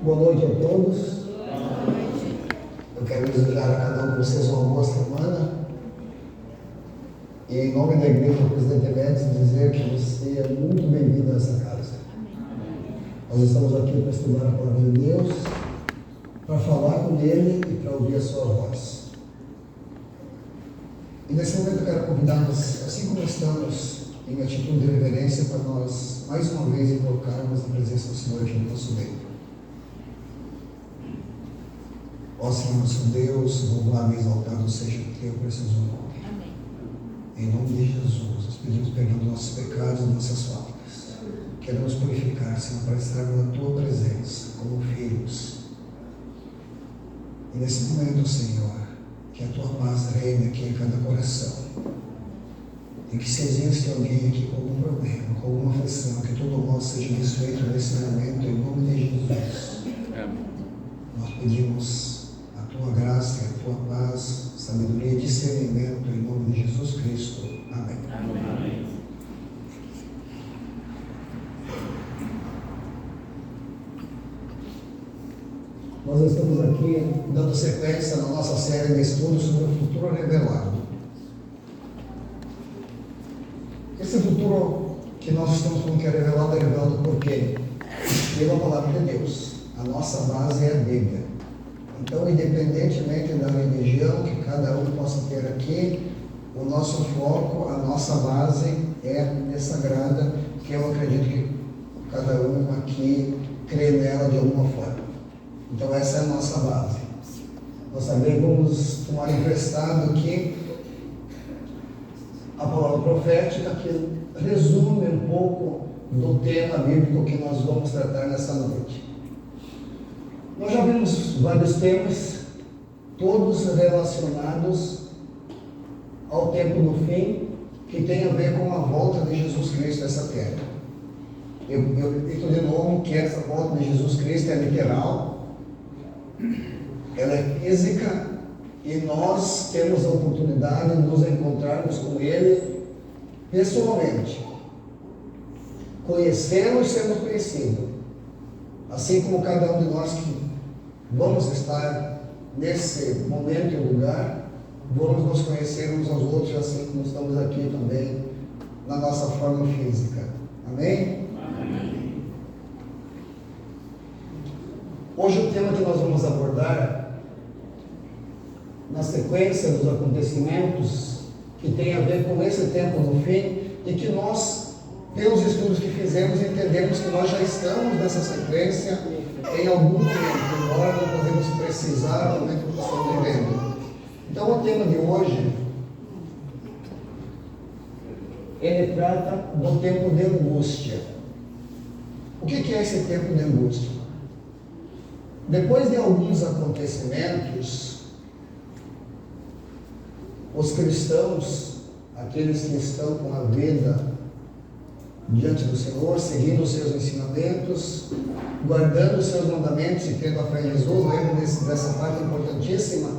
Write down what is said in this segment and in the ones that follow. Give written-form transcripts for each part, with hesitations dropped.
Boa noite a todos. Eu quero desejar a cada um de vocês uma boa semana. E em nome da Igreja do Presidente Médici, dizer que você é muito bem-vindo a essa casa. Nós estamos aqui para estudar a palavra de Deus, para falar com Ele e para ouvir a sua voz. E nesse momento eu quero convidar-nos, assim como estamos, em atitude de reverência, para nós, mais uma vez, invocarmos a presença do Senhor aqui no nosso meio. Ó Senhor nosso Deus, louvado e exaltado seja o teu precioso nome. Amém. Em nome de Jesus, nós pedimos perdão dos nossos pecados e nossas faltas. Queremos purificar, Senhor, para estar na tua presença, como filhos. E nesse momento, Senhor, que a tua paz reine aqui em cada coração. E que se existe alguém aqui com algum problema, com alguma aflição, que todo mal seja desfeito nesse momento, em nome de Jesus. Nós pedimos a tua graça, a tua paz, sabedoria e discernimento em nome de Jesus Cristo. Amém. Amém. Nós estamos aqui dando sequência na nossa série de estudos sobre o futuro revelado. Esse futuro que nós estamos falando que é revelado por quê? Pela palavra de Deus. A nossa base é a Bíblia. Então, independentemente da religião que cada um possa ter aqui, o nosso foco, a nossa base é sagrada, que eu acredito que cada um aqui crê nela de alguma forma. Então, essa é a nossa base. Nós também vamos tomar emprestado aqui a palavra profética, que resume um pouco do tema bíblico que nós vamos tratar nessa noite. Nós já vimos vários temas, todos relacionados ao tempo do fim, que tem a ver com a volta de Jesus Cristo a essa terra. Eu repito de novo que essa volta de Jesus Cristo é literal, ela é física, e nós temos a oportunidade de nos encontrarmos com Ele pessoalmente, conhecê-lo e sermos conhecidos, assim como cada um de nós que vamos estar nesse momento e lugar, vamos nos conhecer uns aos outros, assim como estamos aqui também, na nossa forma física. Amém? Amém. Hoje o tema que nós vamos abordar, na sequência dos acontecimentos, que tem a ver com esse tempo do fim, e que nós, pelos estudos que fizemos, entendemos que nós já estamos nessa sequência em algum momento, embora não podemos precisar do momento que estamos vivendo. Então, o tema de hoje, ele trata do tempo de angústia. O que é esse tempo de angústia? Depois de alguns acontecimentos, os cristãos, aqueles que estão com a vida diante do Senhor, seguindo os seus ensinamentos, guardando os seus mandamentos e tendo a fé em Jesus, lembra dessa parte importantíssima?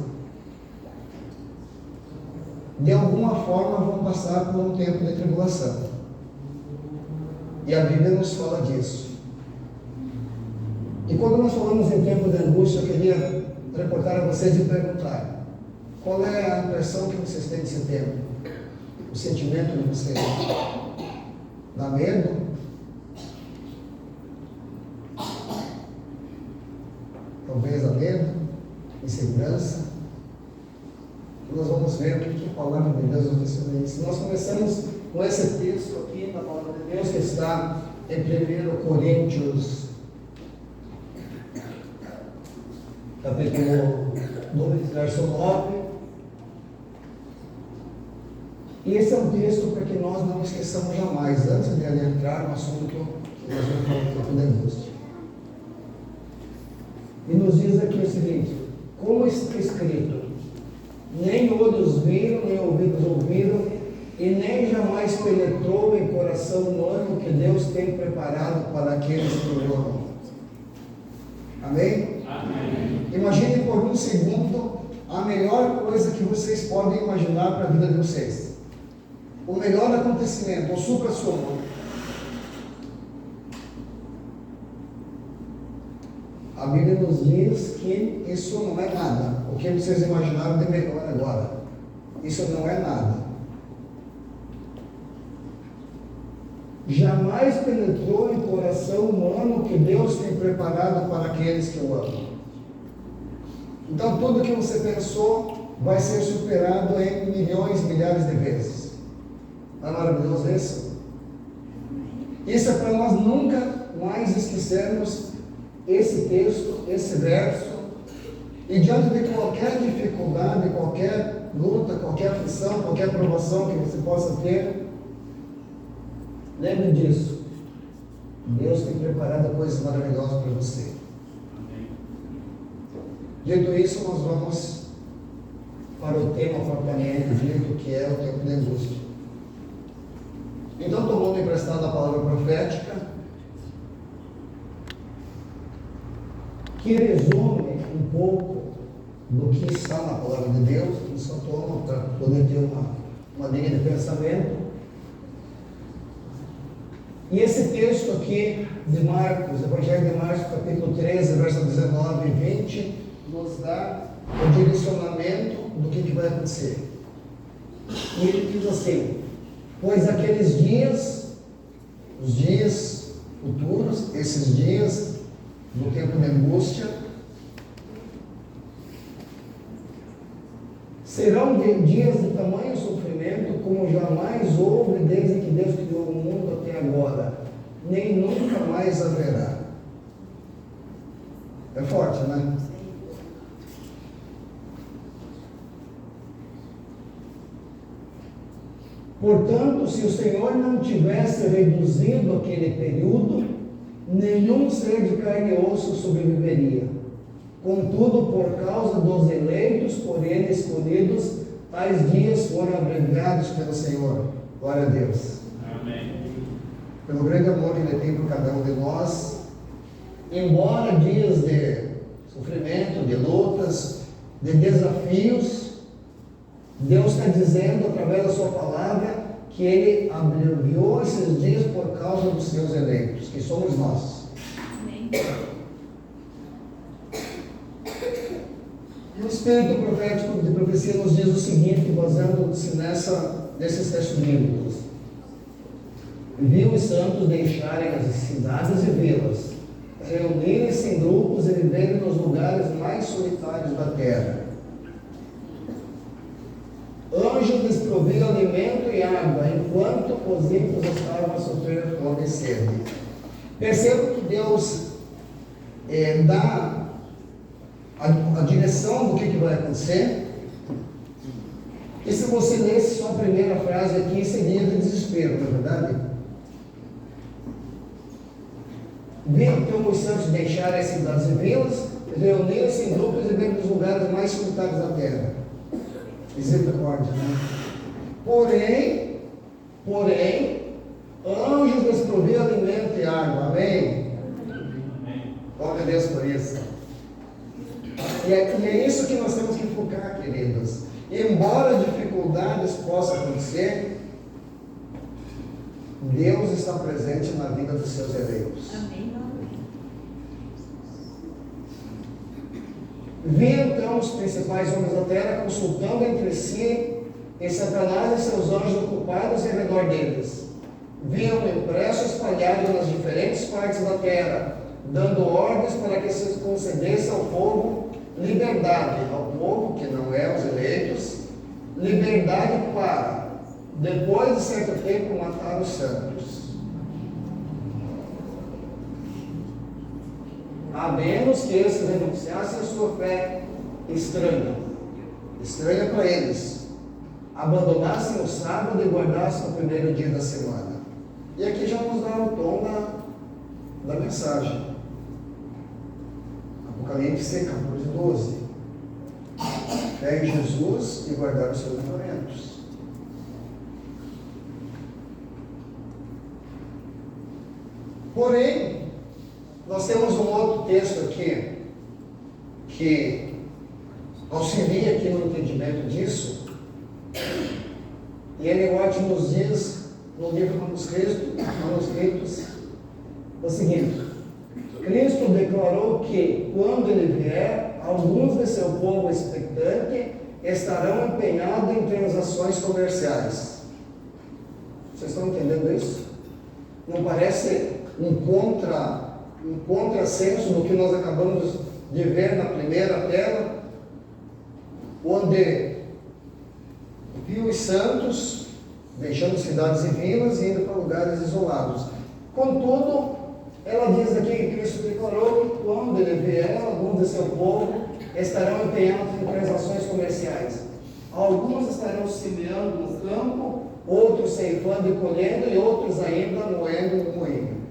De alguma forma vão passar por um tempo de tribulação. E a Bíblia nos fala disso. E quando nós falamos em tempo de angústia, eu queria reportar a vocês e perguntar: qual é a impressão que vocês têm desse tempo? O sentimento de vocês? Dá medo? Talvez dá medo? Insegurança? Nós vamos ver o que a palavra de Deus nos ensina isso. Nós começamos com esse texto aqui da palavra de Deus, que está em 1 Coríntios, capítulo 2, verso 9. E esse é um texto para que nós não esqueçamos jamais, antes de adentrar no assunto que nós vamos falar do tempo da angústia. E nos diz aqui o seguinte: como está escrito, nem olhos viram, nem ouvidos ouviram, e nem jamais penetrou em coração humano que Deus tem preparado para aqueles que o amam. Amém? Amém. Imaginem por um segundo a melhor coisa que vocês podem imaginar para a vida de vocês. O melhor acontecimento, o supra-sumo. a Bíblia nos diz que isso não é nada. O que vocês imaginaram de melhor agora? Isso não é nada. Jamais penetrou em coração humano o que Deus tem preparado para aqueles que o amam. Então tudo que você pensou vai ser superado em milhões, milhares de vezes. Não é maravilhoso isso? Isso é para nós nunca mais esquecermos esse texto, esse verso, e diante de qualquer dificuldade, qualquer luta, qualquer aflição, qualquer provação que você possa ter, lembre disso. Deus tem preparado coisas maravilhosas para você. Dito isso, nós vamos para o tema propriamente dito, que é o tempo de angústia. Então, tomando emprestado a palavra profética, que resume um pouco do que está na palavra de Deus, que só toma para poder ter uma linha de pensamento. E esse texto aqui de Marcos, Evangelho de Marcos, capítulo 13, verso 19 e 20, nos dá o direcionamento do que vai acontecer. E ele diz assim: pois aqueles dias, os dias futuros, esses dias do tempo de angústia, serão dias de tamanho sofrimento como jamais houve desde que Deus criou o mundo até agora, nem nunca mais haverá. É forte, né? Portanto, se o Senhor não tivesse reduzido aquele período, nenhum ser de carne e osso sobreviveria. Contudo, por causa dos eleitos, por ele escolhidos, tais dias foram abreviados pelo Senhor. Glória a Deus. Amém. Pelo grande amor que Ele tem por cada um de nós, embora dias de sofrimento, de lutas, de desafios, Deus está dizendo através da sua palavra que Ele abreviou esses dias por causa dos seus eleitos, que somos nós. Amém. E o Espírito profético de profecia nos diz o seguinte, basando-se nesses textos bíblicos: viu os santos deixarem as cidades e vilas, reunirem-se em grupos e viverem nos lugares mais solitários da terra. Anjos lhes proviam alimento e água, enquanto os ímpios estavam a sofrer fome e sede. Perceba que Deus dá a direção do que vai acontecer. E se você lesse só a primeira frase aqui, seria de desespero, não é verdade? Viram então os santos deixarem as cidades e vilas, reunirem-se em grupos e viverem nos lugares mais solitários da terra. Misericórdia, né? Porém, anjos lhes proviam alimento e água. Amém? Glória a Deus por isso. E é isso que nós temos que focar, queridos. Embora dificuldades possam acontecer, Deus está presente na vida dos seus eleitos. Amém. Vi então os principais homens da terra consultando entre si, e Satanás e seus anjos ocupados em redor deles. Viam impresso espalhado nas diferentes partes da terra, dando ordens para que se concedesse ao povo liberdade, ao povo que não é os eleitos, liberdade para, depois de certo tempo, matar os santos. A menos que eles renunciassem a sua fé estranha para eles, abandonassem o sábado e guardassem o primeiro dia da semana. E aqui já nos dá o tom da mensagem. Apocalipse 14:12. Fé em Jesus e guardar os seus mandamentos. Porém, nós temos um outro texto aqui que auxilia aqui no entendimento disso. E Ellen White nos diz no livro Manuscritos o seguinte: Cristo declarou que, quando Ele vier, alguns de seu povo expectante estarão empenhados em transações comerciais. Vocês estão entendendo isso? Não parece um contrassenso do que nós acabamos de ver na primeira tela, onde viu os santos deixando cidades e vilas e indo para lugares isolados. Contudo, ela diz aqui que Cristo declarou que quando Ele vier, alguns de seu povo estarão empenhados em transações comerciais. Alguns estarão semeando no campo, outros ceifando e colhendo, e outros ainda moendo no moinho.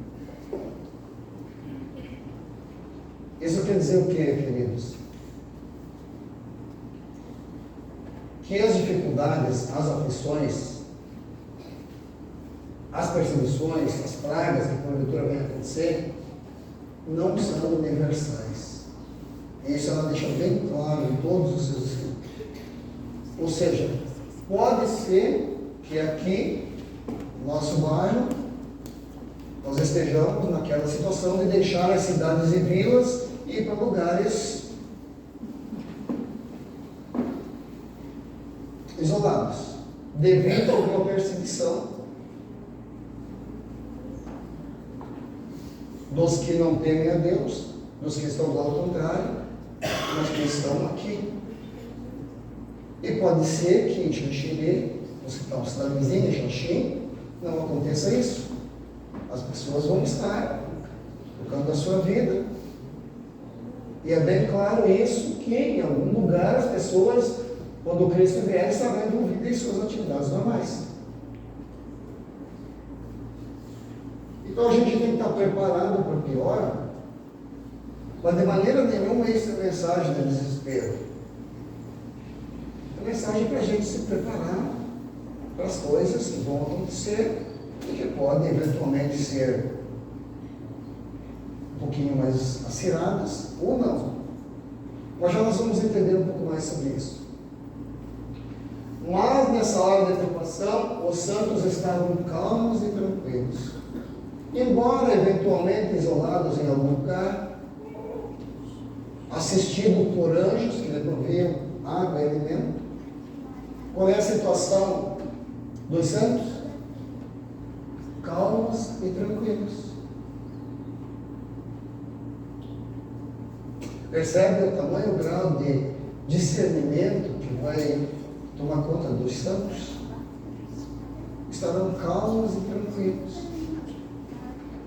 Isso quer dizer o que, queridos? Que as dificuldades, as aflições, as perseguições, as pragas que porventura vêm acontecer, não são universais. Isso ela deixa bem claro em todos os seus escritos. Ou seja, pode ser que aqui, no nosso bairro, nós estejamos naquela situação de deixar as cidades e vilas e ir para lugares isolados, devido a alguma perseguição dos que não temem a Deus, dos que estão do ao contrário, mas que estão aqui. E pode ser que em Xanxerê, hospital cidade vizinha, Xanxim, não aconteça isso. As pessoas vão estar tocando a sua vida. E é bem claro isso, que em algum lugar as pessoas, quando Cristo vier, estarão envolvidas em suas atividades normais. Então a gente tem que estar preparado para o pior, mas de maneira nenhuma isso é mensagem de desespero. É mensagem para a gente se preparar para as coisas que vão acontecer e que podem eventualmente ser um pouquinho mais aciradas ou não. Mas já nós vamos entender um pouco mais sobre isso. Mas nessa hora de tribulação, os santos estavam calmos e tranquilos. Embora eventualmente isolados em algum lugar, assistidos por anjos que lhe proviam água e alimento. Qual é a situação dos santos? Calmos e tranquilos. Percebe o tamanho, o grau de discernimento que vai tomar conta dos santos? Estarão calmos e tranquilos,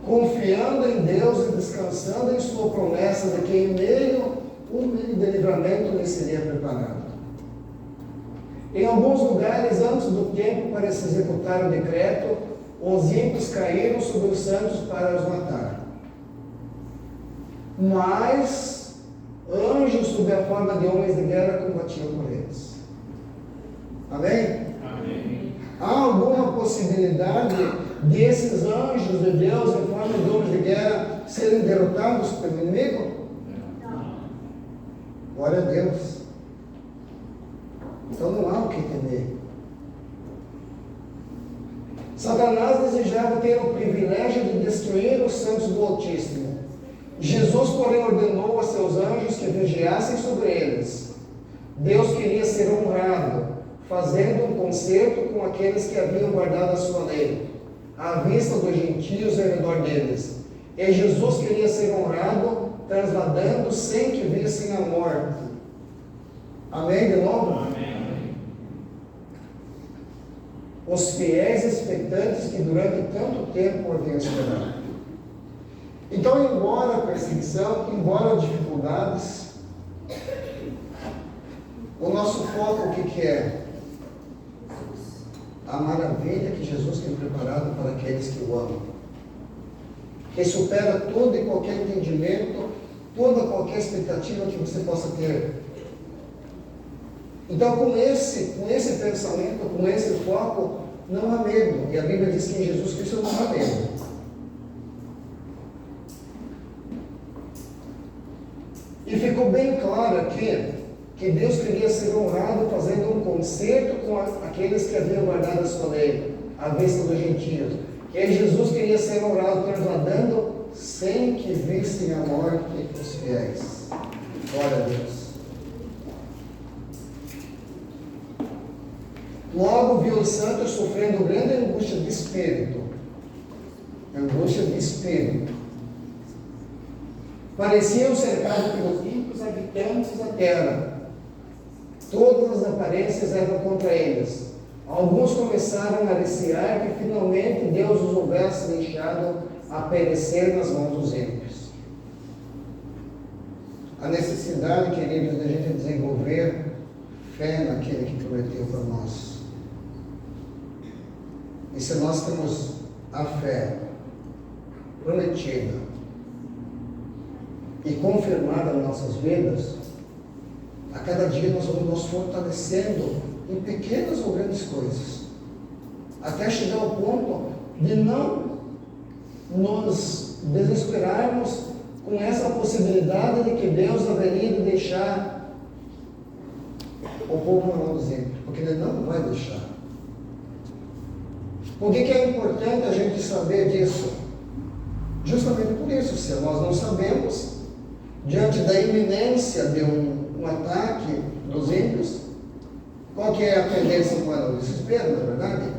confiando em Deus e descansando em sua promessa de que em meio de livramento lhe seria preparado. Em alguns lugares, antes do tempo para se executar o decreto, os ímpios caíram sobre os santos para os matar. Mas anjos, sob a forma de homens de guerra, combatiam por eles. Amém? Amém. Há alguma possibilidade de esses anjos de Deus, em forma de homens de guerra, serem derrotados pelo inimigo? Não. Glória a Deus. Então não há o que temer. Satanás desejava ter o privilégio de destruir os santos do Altíssimo. Jesus, porém, ordenou a seus anjos que vigiassem sobre eles. Deus queria ser honrado, fazendo um concerto com aqueles que haviam guardado a sua lei, à vista dos gentios ao redor deles. E Jesus queria ser honrado, trasladando sem que vissem a morte. Amém? De novo? Amém. Os fiéis expectantes que durante tanto tempo haviam esperado. Então, embora a perseguição, embora as dificuldades, o nosso foco, o que é? A maravilha que Jesus tem preparado para aqueles que o amam, que supera todo e qualquer entendimento, toda qualquer expectativa que você possa ter. Então, com esse pensamento, com esse foco, não há medo. E a Bíblia diz que em Jesus Cristo não há medo. E ficou bem claro aqui que Deus queria ser honrado fazendo um concerto com aqueles que haviam guardado a sua lei, à vista dos gentios. E aí Jesus queria ser honrado trasladando sem que vissem a morte os fiéis. Glória a Deus. Logo viu os santos sofrendo grande angústia de espírito. Angústia de espírito. Pareciam cercados pelos ímpios habitantes da terra. Todas as aparências eram contra eles. Alguns começaram a recear que finalmente Deus os houvesse deixado a perecer nas mãos dos ímpios. A necessidade, queridos, de a gente desenvolver fé naquele que prometeu para nós. E se nós temos a fé prometida e confirmada nas nossas vidas, a cada dia nós vamos nos fortalecendo em pequenas ou grandes coisas, até chegar ao ponto de não nos desesperarmos com essa possibilidade de que Deus haveria de deixar o povo na mão dos ímpios, porque Ele não vai deixar. Por que é importante a gente saber disso? Justamente por isso, se nós não sabemos, diante da iminência de um ataque dos ímpios, qual que é a tendência humana? O desespero, não é verdade?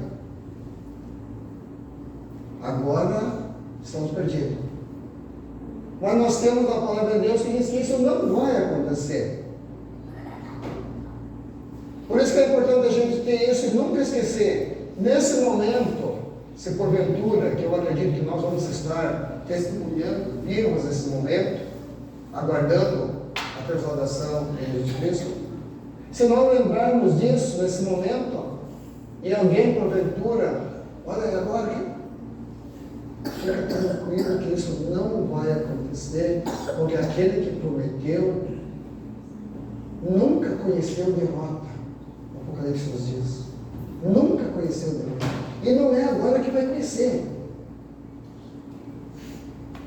Agora estamos perdidos. Mas nós temos a palavra de Deus que diz que isso não vai acontecer. Por isso que é importante a gente ter isso e nunca esquecer. Nesse momento, se porventura, que eu acredito que nós vamos estar testemunhando, vivos nesse momento, aguardando a persaudação de Jesus Cristo, se não lembrarmos disso nesse momento, e alguém porventura, olha agora, fica tranquilo que isso não vai acontecer, porque aquele que prometeu nunca conheceu derrota. O Apocalipse nos diz. Nunca conheceu derrota. E não é agora que vai conhecer.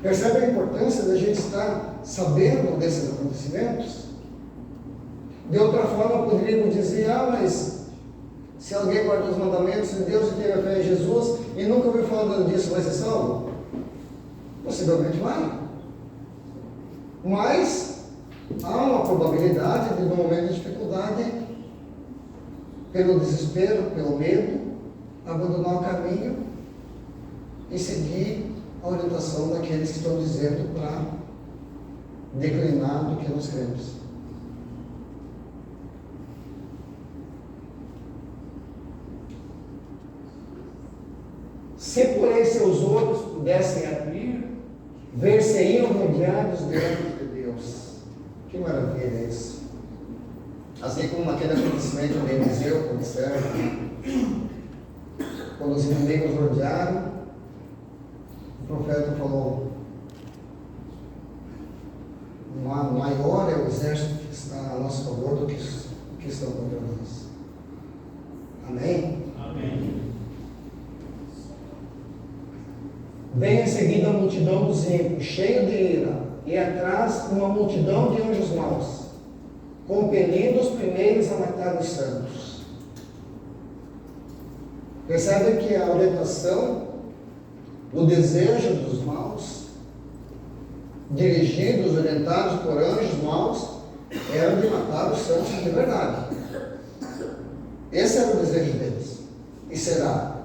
Percebe a importância da gente estar sabendo desses acontecimentos? De outra forma, poderíamos dizer, mas se alguém guardou os mandamentos de Deus e teve a fé em Jesus e nunca ouviu falar disso, vai ser salvo? Possivelmente vai. Mas há uma probabilidade de, no momento de dificuldade, pelo desespero, pelo medo, abandonar o caminho e seguir a orientação daqueles que estão dizendo para declinar do que nós cremos. Se porém seus olhos pudessem abrir, ver-se-iam rodeados diante de Deus. Que maravilha é isso! Assim como naquele acontecimento de Eliseu, quando serve, quando os inimigos rodearam, o profeta falou: maior é o exército que está a nosso favor do que estão contra nós. Amém? Amém. Vem em seguida a multidão dos ímpios, cheia de ira, e atrás uma multidão de anjos maus, compelindo os primeiros a matar os santos. Percebe que a orientação, o desejo dos maus, dirigidos, orientados por anjos maus, era de matar os santos de verdade. Esse era o desejo deles, e será.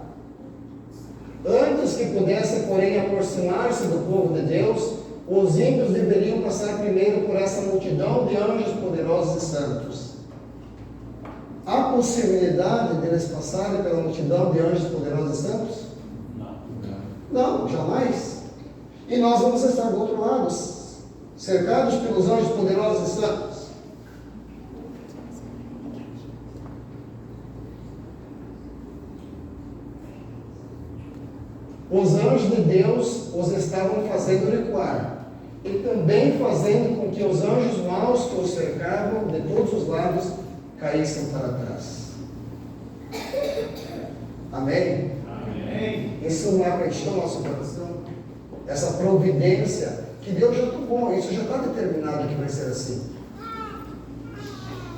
Antes que pudessem, porém, aproximar-se do povo de Deus, os ímpios deveriam passar primeiro por essa multidão de anjos poderosos e santos. Há possibilidade deles passarem pela multidão de anjos poderosos e santos? Não, jamais. E nós vamos estar do outro lado, cercados pelos anjos poderosos e santos. Os anjos de Deus os estavam fazendo recuar, e também fazendo com que os anjos maus que os cercavam de todos os lados caíssem para trás. Amém? Amém. Isso não acreditou no nosso coração? Essa providência que Deus já tomou, isso já está determinado que vai ser assim.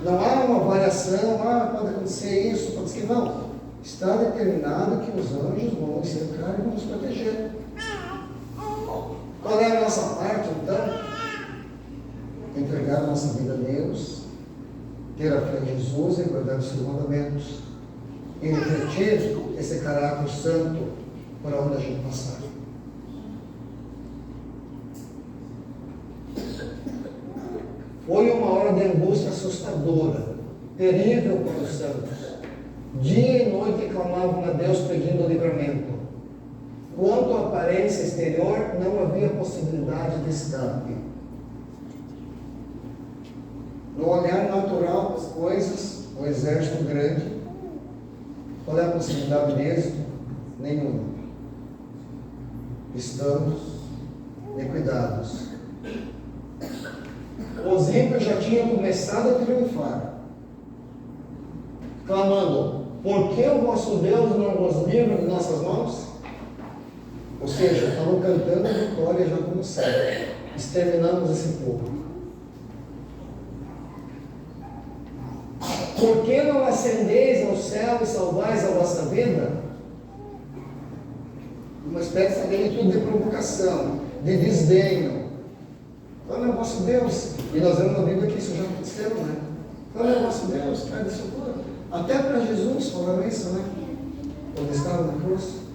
Não há uma variação, pode acontecer isso, pode ser que não. Está determinado que os anjos vão nos cercar e vão nos proteger. Qual é a nossa parte, então? Entregar a nossa vida a Deus, ter a fé em Jesus e guardar os seus mandamentos. E refletir esse caráter santo por onde a gente passar. Foi uma hora de angústia assustadora, terrível para os santos. Dia e noite clamavam a Deus pedindo livramento. Quanto à aparência exterior, não havia possibilidade de escape. No olhar natural das coisas, o exército grande, qual é a possibilidade de êxito? Nenhuma. Estamos liquidados. Os ímpios já tinham começado a triunfar, clamando: por que o vosso Deus não vos livra de nossas mãos? Ou seja, estavam cantando a vitória já como certo. Exterminamos esse povo. Por que não ascendeis ao céu e salvais a vossa vida? Uma espécie de provocação, de desdenho. Qual é o vosso Deus? E nós vemos na Bíblia que isso já aconteceu, né? Qual é o vosso Deus? Pede socorro. Até para Jesus falaram isso, né? Quando estava na cruz.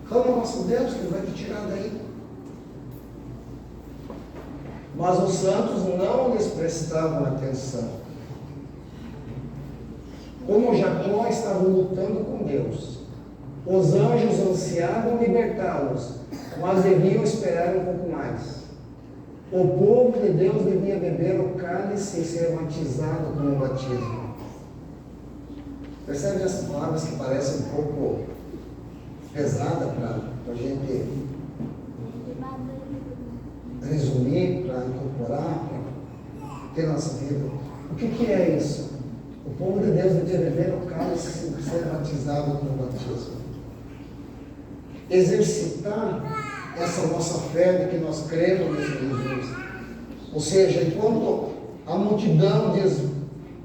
Qual é o vosso Deus que vai te tirar daí? Mas os santos não lhes prestavam atenção. Como Jacó estava lutando com Deus, os anjos ansiavam libertá-los, mas deviam esperar um pouco mais. O povo de Deus devia beber o cálice e ser batizado com o batismo. Percebe essas palavras que parecem um pouco pesadas para a gente resumir, para incorporar, para ter nossa vida? O que é isso? O povo de Deus devia beber o cálice e ser batizado com o batismo. Exercitar essa nossa fé de que nós cremos em Jesus. Ou seja, enquanto a multidão diz: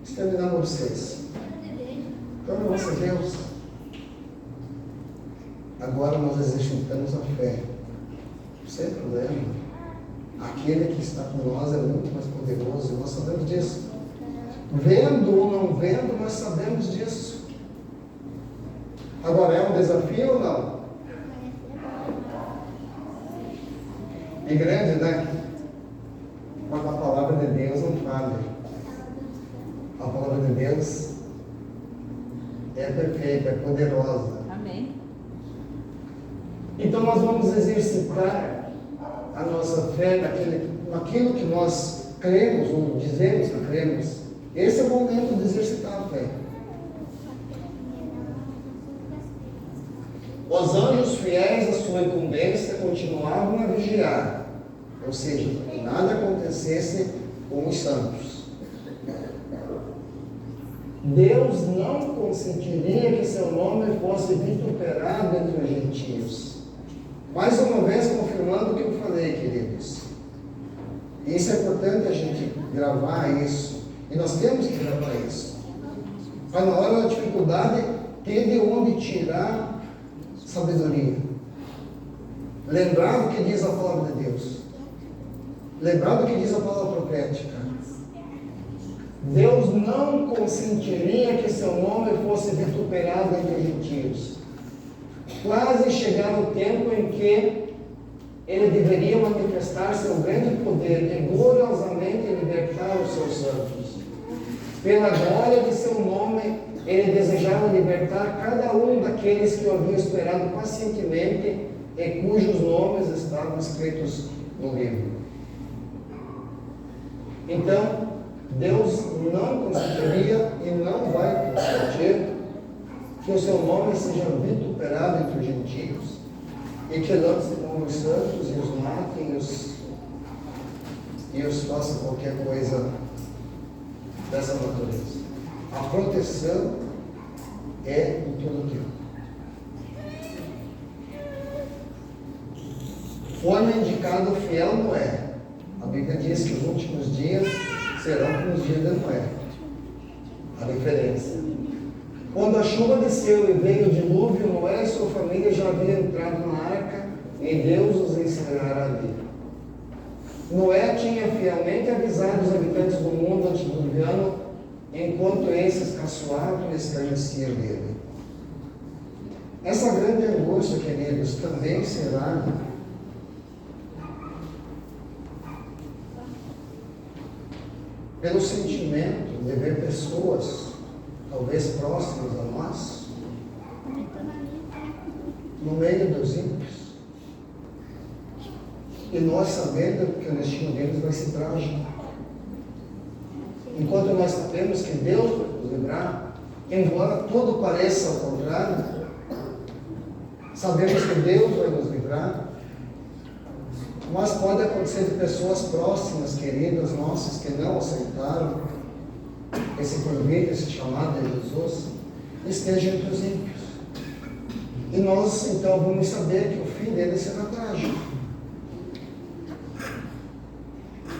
exterminamos vocês. Então, nosso Deus, agora nós exercitamos a fé. Sem problema. Aquele que está com nós é muito mais poderoso, e nós sabemos disso. Vendo ou não vendo, nós sabemos disso. Agora, é um desafio ou não? É grande, né? Mas a palavra de Deus não falha. A palavra de Deus é perfeita, é poderosa. Amém. Então nós vamos exercitar a nossa fé naquilo que nós cremos, ou dizemos que cremos. Esse é o momento de exercitar a fé. Os anjos fiéis à sua incumbência continuavam a vigiar, ou seja, que nada acontecesse com os santos. Deus não consentiria que seu nome fosse vituperado entre os gentios. Mais uma vez confirmando o que eu falei, queridos. Isso é importante a gente gravar isso. E nós temos que gravar isso. Para na hora da dificuldade ter de onde tirar sabedoria. Lembrar do que diz a palavra de Deus. Lembrar do que diz a palavra profética. Deus não consentiria que seu nome fosse vituperado entre os gentios. Quase chegar o tempo em que ele deveria manifestar seu grande poder e gloriosamente libertar os seus santos. Pela glória de seu nome, ele desejava libertar cada um daqueles que o haviam esperado pacientemente e cujos nomes estavam escritos no livro. Então, Deus não consentiria e não vai consentir que o seu nome seja vituperado entre os gentios e que lancem como os santos e os matem e os façam qualquer coisa dessa natureza. A proteção é em todo tempo. Foi indicado o fiel Noé. A Bíblia diz que os últimos dias serão como os dias de Noé. A diferença. Quando a chuva desceu e veio o dilúvio, Noé e sua família já haviam entrado na arca e Deus os ensinará a vida. Noé tinha fielmente avisado os habitantes do mundo antediluviano, enquanto esses caçoavam e escarneciam dele. Essa grande angústia, queridos, também será pelo sentimento de ver pessoas, talvez próximas a nós, no meio dos ímpios. E nós sabendo que o destino deles vai ser trágico. Enquanto nós sabemos que Deus vai nos livrar, embora tudo pareça ao contrário, sabemos que Deus vai nos livrar, mas pode acontecer de pessoas próximas, queridas nossas, que não aceitaram esse convite, esse chamado de Jesus, estejam entre os ímpios. E nós, então, vamos saber que o fim dele será trágico.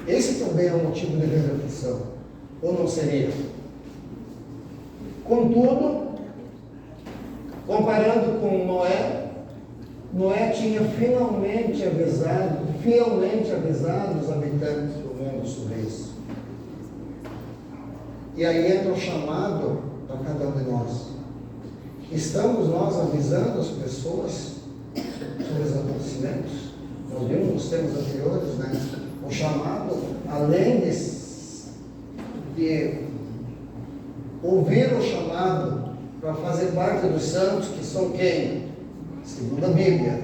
Esse também é um motivo de reflexão, ou não seria? Contudo, comparando com Noé, Noé tinha fielmente avisado os habitantes do mundo sobre isso. E aí entra o chamado para cada um de nós. Estamos nós avisando as pessoas sobre os acontecimentos? Nós vimos nos tempos anteriores, né? O chamado, além de ouvir o chamado para fazer parte dos santos, que são quem? Segundo a Bíblia,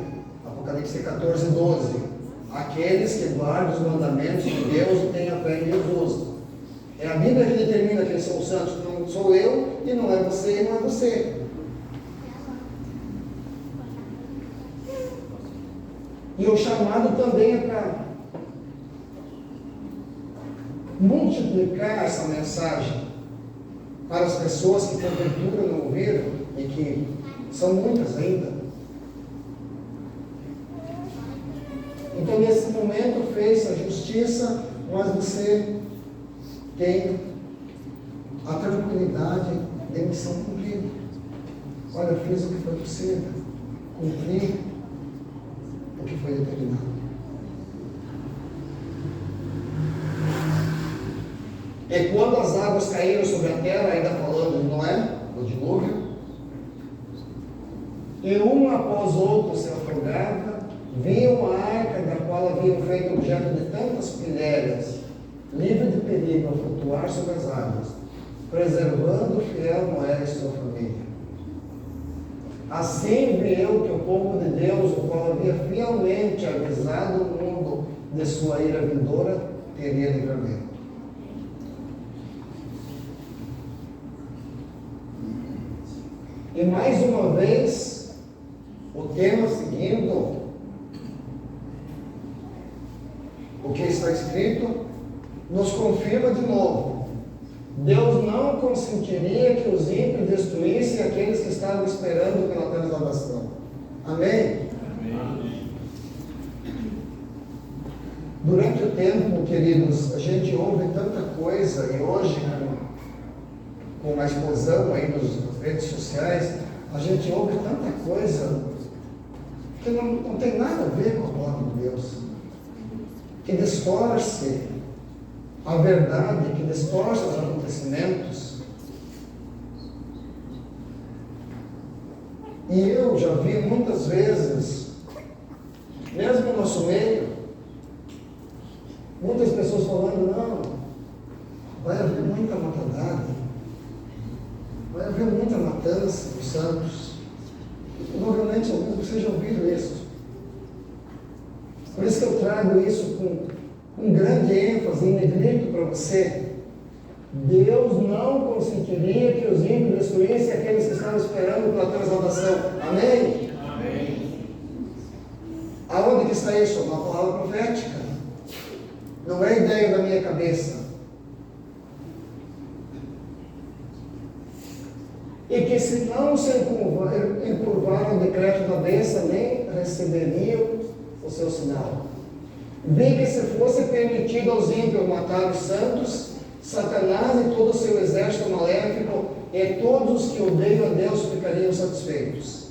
Apocalipse 14, 12. Aqueles que guardam os mandamentos de Deus e têm a fé em Jesus. É a Bíblia que determina quem são os santos, não sou eu, e não é você, e não é você. E o chamado também é para multiplicar essa mensagem para as pessoas que porventura não ouviram, e que são muitas ainda. Então, nesse momento, fez a justiça, mas você tem a tranquilidade de missão cumprida. Olha, eu fiz o que foi possível, cumpri o que foi determinado. E quando as águas caíram sobre a terra, ainda falando de Noé, do dilúvio, e um após outro se afogava, viam a arca da qual haviam feito objeto de tantas pilhérias, livre de perigo a flutuar sobre as águas, preservando o fiel Noé e sua família. Assim vi eu que o povo de Deus, o qual havia fielmente avisado o mundo de sua ira vindoura, teria livramento. E mais uma vez, o tema seguindo o que está escrito, nos confirma de novo. Deus não consentiria que os ímpios destruíssem aqueles que estavam esperando pela transformação. Amém? Amém. Durante o tempo, queridos, a gente ouve tanta coisa, e hoje, com a explosão aí nas redes sociais, a gente ouve tanta coisa que não tem nada a ver com a palavra de Deus, que distorce a verdade, que distorce os acontecimentos. E eu já vi muitas vezes, mesmo no nosso meio, muitas pessoas falando, não, vai haver muita matadada, vai haver muita matança dos santos. E provavelmente alguns de vocês já ouviram isso. Por isso que eu trago isso com grande ênfase e negrito para você. Deus não consentiria que os ímpios destruíssem aqueles que estavam esperando pela transformação. Amém? Amém. Aonde que está isso? Uma palavra profética. Não é ideia da minha cabeça. E que se não se encurvaram ao decreto da bênção, nem receberiam o seu sinal. Vi que se fosse permitido aos ímpios matar os santos, Satanás e todo o seu exército maléfico e todos os que odeiam a Deus ficariam satisfeitos.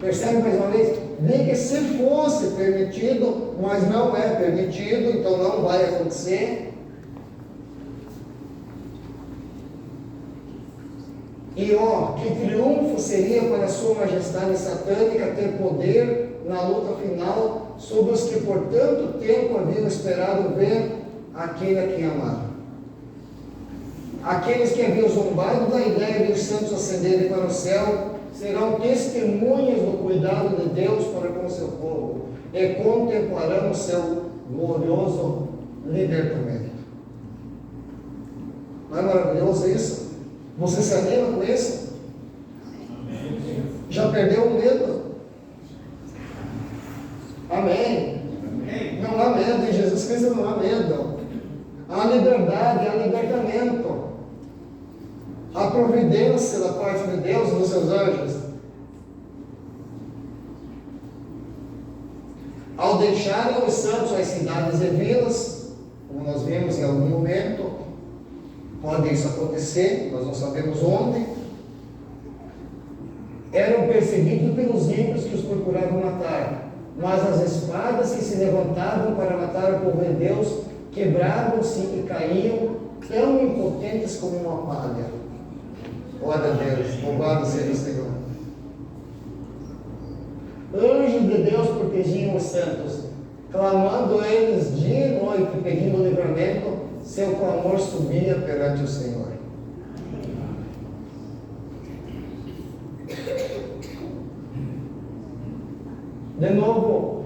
Percebe mais uma vez? Nem que se fosse permitido, mas não é permitido, então não vai acontecer. E que triunfo seria para a sua majestade satânica ter poder na luta final sobre os que por tanto tempo haviam esperado ver aquele a quem amaram. Aqueles que haviam zombado da ideia de os santos ascenderem para o céu serão testemunhas do cuidado de Deus para com o seu povo e contemplarão o seu glorioso libertamento. Não é maravilhoso isso? Você se anima com isso? Já perdeu o medo? Amém. Não há medo, em Jesus Cristo não há medo. Há liberdade, há libertamento. Há providência da parte de Deus e dos seus anjos. Ao deixarem os santos as cidades e vilas, como nós vimos em algum momento, pode isso acontecer, nós não sabemos onde, eram perseguidos pelos ímpios que os procuravam matar, mas as espadas que se levantavam para matar o povo de Deus quebravam-se e caíam tão impotentes como uma palha. Glória a Deus, louvado seja o Senhor. Anjos de Deus protegiam os santos, clamando eles dia e noite, pedindo livramento, seu clamor subia perante o Senhor. De novo,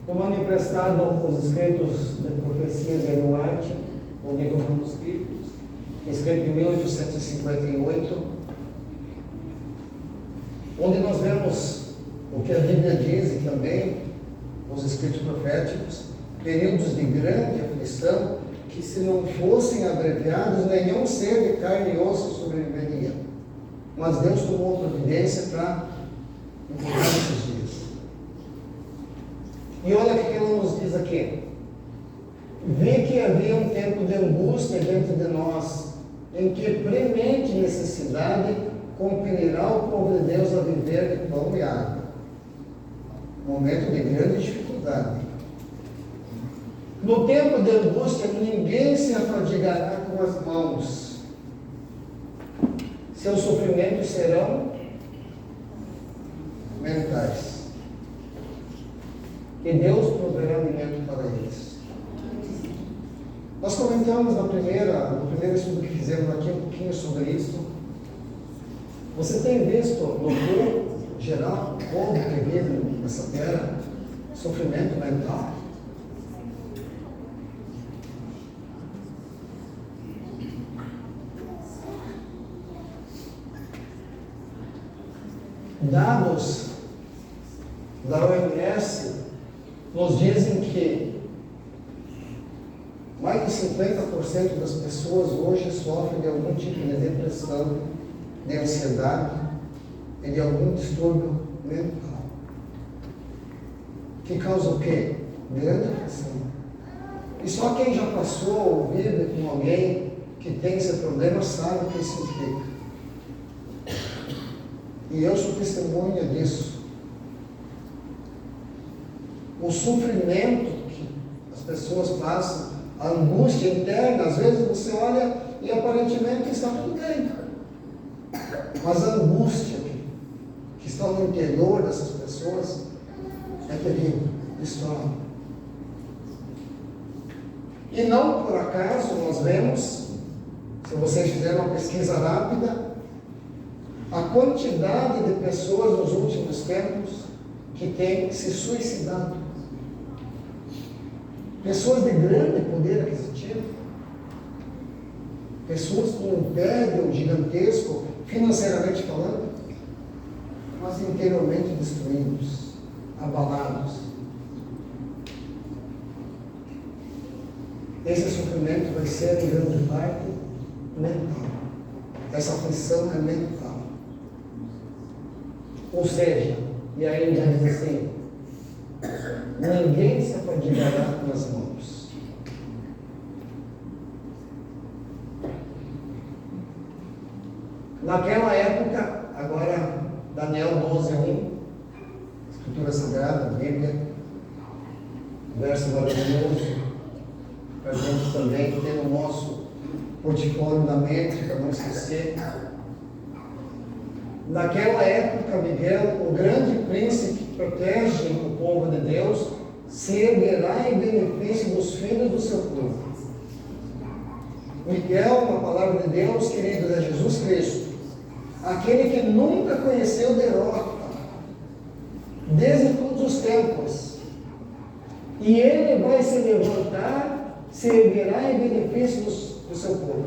tomando emprestado os escritos de profecias de Ellen White, o livro manuscritos, escrito em 1858, onde nós vemos o que a Bíblia diz e também os escritos proféticos, períodos de grande aflição, que se não fossem abreviados, nenhum ser de carne e osso sobreviveria. Mas Deus tomou providência para encurtar esses dias. E olha o que ela nos diz aqui. Vi que havia um tempo de angústia dentro de nós, em que premente necessidade compelirá o povo de Deus a viver de pão e água. Momento de grande dificuldade. No tempo de angústia, ninguém se afadigará com as mãos. Seus sofrimentos serão mentais. E Deus proverá alimento para eles. Nós comentamos no primeiro estudo que fizemos aqui um pouquinho sobre isso. Você tem visto no povo geral, o povo que vive nessa terra, sofrimento mental? Dados da OMS nos dizem que mais de 50% das pessoas hoje sofrem de algum tipo de depressão, de ansiedade e de algum distúrbio mental. Que causa o quê? Grande aflição. E só quem já passou ou vive com alguém que tem esse problema sabe o que isso significa. E eu sou testemunha disso. O sofrimento que as pessoas passam, a angústia interna, às vezes você olha e aparentemente está tudo bem. Mas a angústia que está no interior dessas pessoas é terrível, destrói. E não por acaso nós vemos, se vocês fizerem uma pesquisa rápida, a quantidade de pessoas nos últimos tempos que têm se suicidado. Pessoas de grande poder aquisitivo, pessoas com um império gigantesco, financeiramente falando, mas interiormente destruídos, abalados. Esse sofrimento vai ser em grande parte mental. Essa aflição é mental. Ou seja, e aí ele diz assim, ninguém se afadigará com as mãos. Naquela época, agora Daniel 12:1, verso maravilhoso, para a gente também ter no nosso portfólio da mente, para não esquecer. Naquela época, Miguel, o grande príncipe que protege o povo de Deus, se erguerá em benefício dos filhos do seu povo. Miguel, na palavra de Deus, queridos, é Jesus Cristo, aquele que nunca conheceu derrota, desde todos os tempos. E ele vai se levantar, se erguerá em benefício do seu povo.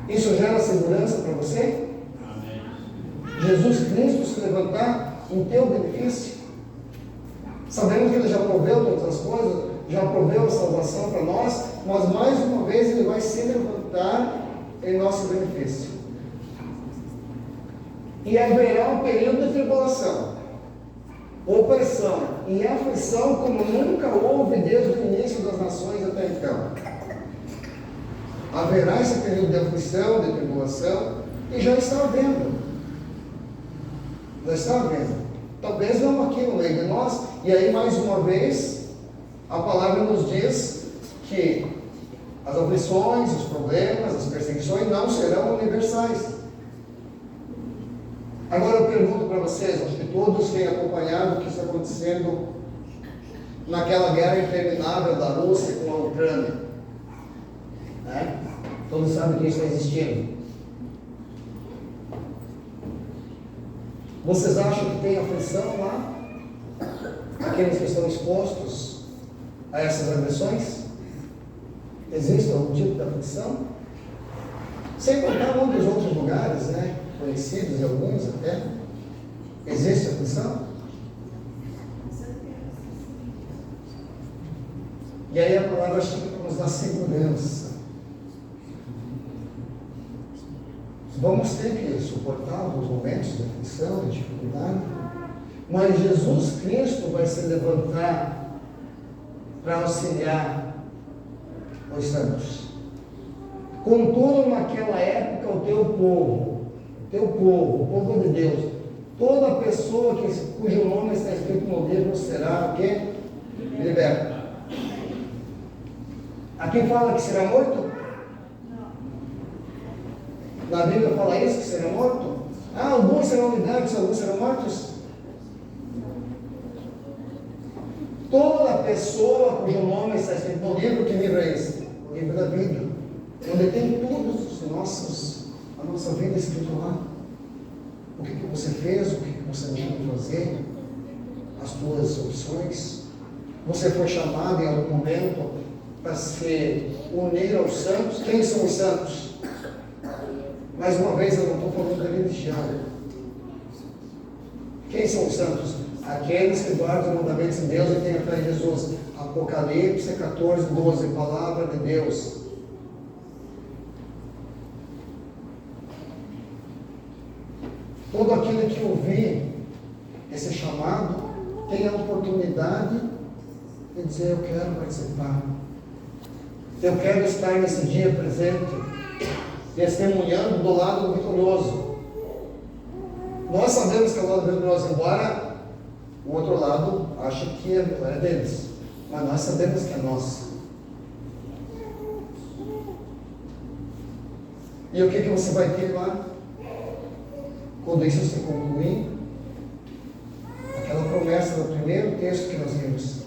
Isso gera segurança para você? Amém. Jesus Cristo se levantar em teu benefício? Sabemos que Ele já proveu todas as coisas, já proveu a salvação para nós, mas mais uma vez Ele vai se levantar em nosso benefício. E haverá um período de tribulação, opressão e aflição como nunca houve desde o início das nações até então. Haverá esse período de aflição, de tribulação, e já está havendo. Já está havendo. Talvez não aqui no meio de nós, e aí mais uma vez, a palavra nos diz que as aflições, os problemas, as perseguições não serão universais. Agora eu pergunto para vocês, acho que todos têm acompanhado o que está acontecendo naquela guerra interminável da Rússia com a Ucrânia. Né? Todos sabem que isso está existindo. Vocês acham que tem aflição lá? Aqueles que estão expostos a essas agressões? Existe algum tipo de aflição? Sem contar muitos outros lugares, né? Conhecidos, alguns até. Existe aflição? E aí a palavra chega para nos dar segurança. Vamos ter que suportar alguns momentos de aflição, de dificuldade, mas Jesus Cristo vai se levantar para auxiliar os santos. Contudo, naquela época, o povo de Deus, toda pessoa cujo nome está escrito no livro será o quê? Liberta. Aqui fala que será morto? Na Bíblia fala isso, que será morto? Ah, alguns serão libertos, alguns serão mortos? Toda pessoa cujo nome está escrito no livro, que livro é esse? O livro da vida, onde tem todos a nossa vida escrito lá. O que você fez, o que você deixou de fazer, as tuas opções. Você foi chamado em algum momento para se unir aos santos. Quem são os santos? Mais uma vez, eu não estou falando da religião. Quem são os santos? Aqueles que guardam os mandamentos de Deus e têm a fé em Jesus. Apocalipse 14, 12, palavra de Deus. Todo aquele que ouvir esse chamado tem a oportunidade de dizer: eu quero participar. Eu quero estar nesse dia presente, testemunhando do lado vitorioso. Nós sabemos que é o lado vitorioso, embora o outro lado ache que é deles, mas nós sabemos que é nosso. E o que você vai ter lá? Quando isso se concluir, aquela promessa do primeiro texto que nós vimos.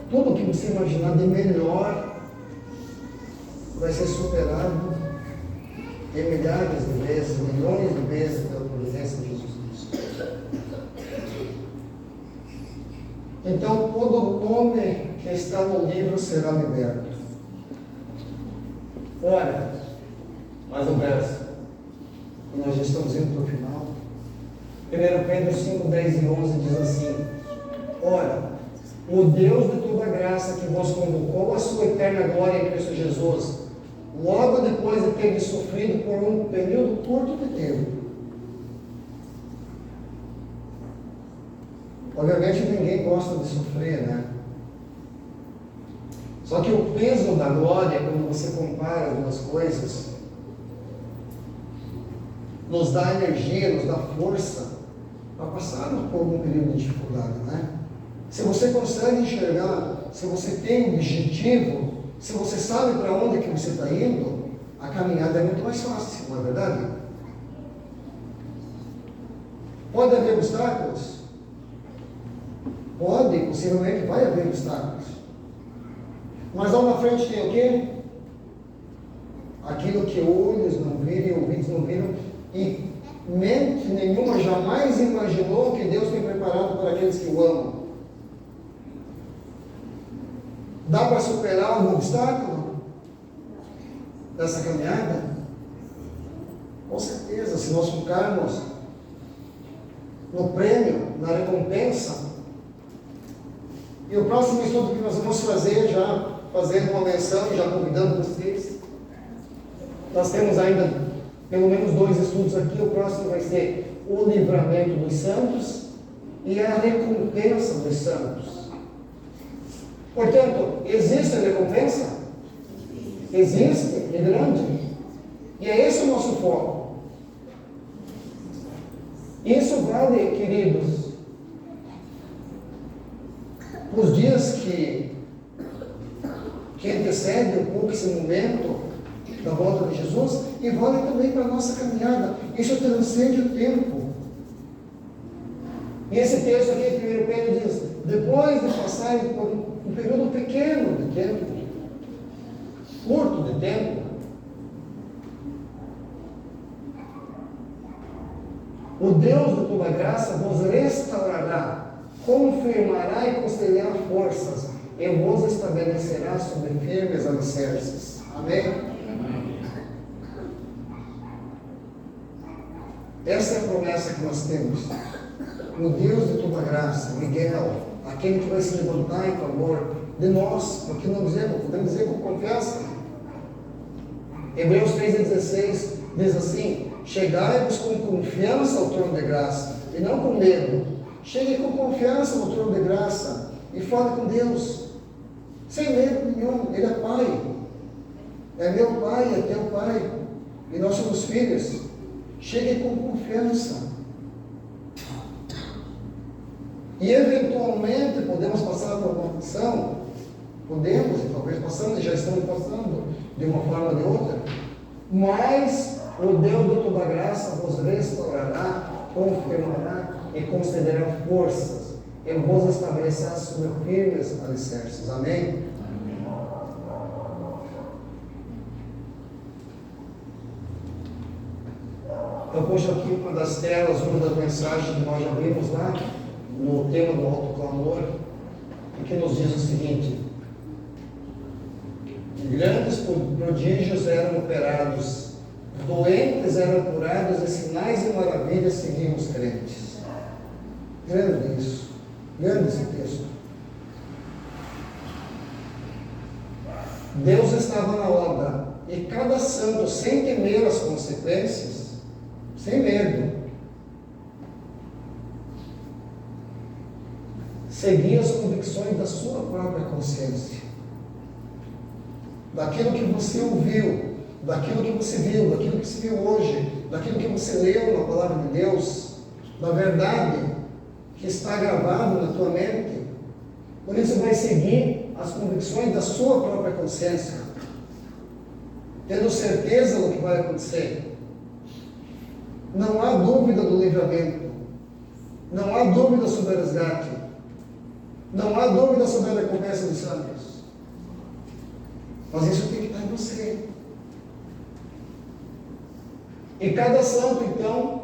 Tudo o que você imaginar de melhor vai ser superado em milhares de vezes, milhões de vezes pela presença de Jesus Cristo. Então, todo homem que está no livro será liberto. Ora, mais um verso, e nós já estamos indo para o final. 1 Pedro 5, 10 e 11 diz assim: ora, o Deus de toda graça que vos convocou à sua eterna glória em Cristo Jesus, logo depois de ter sofrido por um período curto de tempo. Obviamente ninguém gosta de sofrer, né? Só que o peso da glória, quando você compara as duas coisas, nos dá energia, nos dá força já passaram por algum período de dificuldade, né? Se você consegue enxergar, se você tem um objetivo, se você sabe para onde que você está indo, a caminhada é muito mais fácil, não é verdade? Pode haver obstáculos? Pode, possivelmente vai haver obstáculos. Mas lá na frente tem o quê? Aquilo que olhos não viram e ouvidos não viram e mente nenhuma jamais imaginou que Deus tem preparado para aqueles que o amam. Dá para superar algum obstáculo dessa caminhada? Com certeza, se nós focarmos no prêmio, na recompensa. E o próximo estudo que nós vamos fazer, já fazendo uma menção, já convidando vocês, nós temos ainda pelo menos 2 estudos aqui. O próximo vai ser o livramento dos santos e a recompensa dos santos. Portanto, existe a recompensa? Existe, é grande. E é esse o nosso foco. Isso vale, queridos, os dias que antecedem um pouco esse momento da volta de Jesus, e vale também para a nossa caminhada. Isso transcende o tempo. E esse texto aqui, 1 Pedro diz, depois de passarem por um período pequeno de tempo, curto de tempo, o Deus de toda graça vos restaurará, confirmará e concederá forças, e vos estabelecerá sobre firmes alicerces. Amém? Essa é a promessa que nós temos. O Deus de toda graça, Miguel, aquele que vai se levantar em favor de nós, porque não dizemos, podemos dizer com confiança. Hebreus 3,16 diz assim: chegai-vos com confiança ao trono de graça, e não com medo. Chegue com confiança no trono de graça e fale com Deus, sem medo nenhum. Ele é Pai, é meu Pai, é teu Pai, e nós somos filhos. Chegue com confiança. E eventualmente podemos passar por uma aflição, podemos, e talvez passamos, e já estamos passando de uma forma ou de outra, mas o Deus de toda graça vos restaurará, confirmará e concederá forças, e vos estabelecerá sobre firmes alicerces. Amém? Eu puxo aqui uma das telas, uma das mensagens que nós já vimos lá, no tema do autoclamor, e que nos diz o seguinte: grandes prodígios eram operados, doentes eram curados, e sinais e maravilhas seguiam os crentes. Grande isso, grande esse texto. Deus estava na obra, e cada santo, sem temer as consequências, sem medo, seguir as convicções da sua própria consciência, daquilo que você ouviu, daquilo que você viu, daquilo que você viu hoje, daquilo que você leu na palavra de Deus, da verdade que está gravado na tua mente. Por isso vai seguir as convicções da sua própria consciência, tendo certeza do que vai acontecer. Não há dúvida do livramento, não há dúvida sobre o resgate, não há dúvida sobre a recompensa dos santos. Mas isso tem que estar em você. E cada santo, então,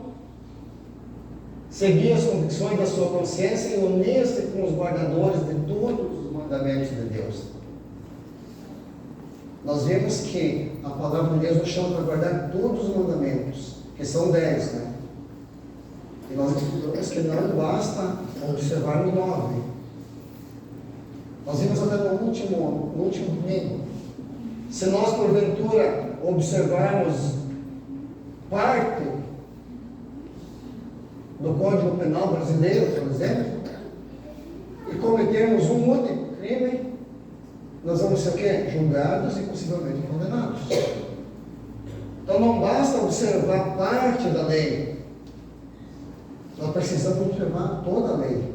seguia as convicções da sua consciência e unia-se com os guardadores de todos os mandamentos de Deus. Nós vimos que a palavra de Deus nos chama para guardar todos os mandamentos, que são 10, né? E nós estudamos que não basta observar o 9. Nós vimos até no último domingo. Se nós, porventura, observarmos parte do Código Penal brasileiro, por exemplo, e cometermos um único crime, nós vamos ser o quê? Julgados e possivelmente condenados. Então não basta observar parte da lei. Nós precisamos observar toda a lei.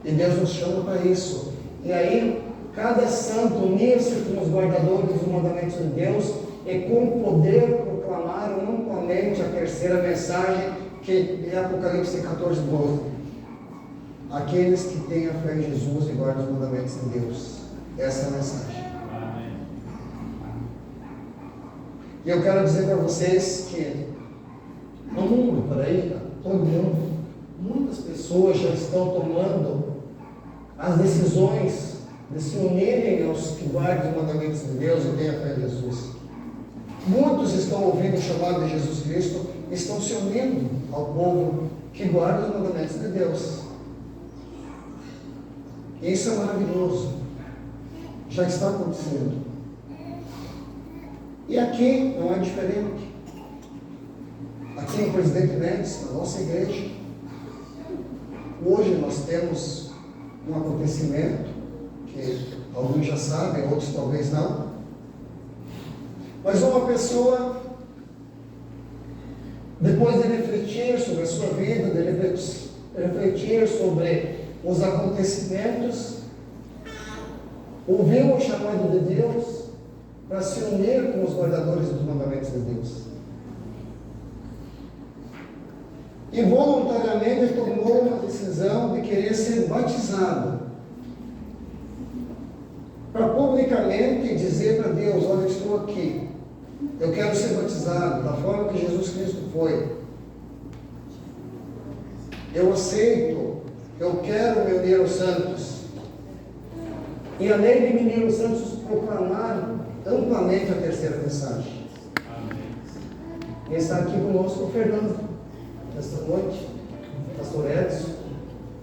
E Deus nos chama para isso. E aí, cada santo unir-se com os guardadores dos mandamentos de Deus e com poder proclamaram amplamente a terceira mensagem, que é Apocalipse 14, 12. Aqueles que têm a fé em Jesus e guardam os mandamentos de Deus. Essa é a mensagem. E eu quero dizer para vocês que no mundo, por aí, todo mundo, muitas pessoas já estão tomando as decisões de se unirem aos que guardam os mandamentos de Deus e têm a fé em Jesus. Muitos estão ouvindo o chamado de Jesus Cristo e estão se unindo ao povo que guarda os mandamentos de Deus. E isso é maravilhoso. Já está acontecendo. E aqui não é diferente. Aqui no Presidente Médici, na nossa igreja, hoje nós temos um acontecimento que alguns já sabem, outros talvez não. Mas uma pessoa, depois de refletir sobre a sua vida, de refletir sobre os acontecimentos, ouviu o chamado de Deus para se unir com os guardadores dos mandamentos de Deus. E voluntariamente tomou uma decisão de querer ser batizado. Para publicamente dizer para Deus: olha, eu estou aqui. Eu quero ser batizado da forma que Jesus Cristo foi. Eu aceito. Eu quero me unir aos santos. E além de me unir aos santos, proclamar amplamente a terceira mensagem. E está aqui conosco o Fernando, nesta noite, o pastor Edson,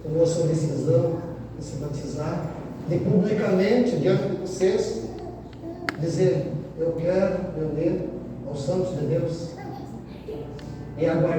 tomou a sua decisão de se batizar, de publicamente, diante de vocês, dizer: eu quero me unir aos santos de Deus, e aguardar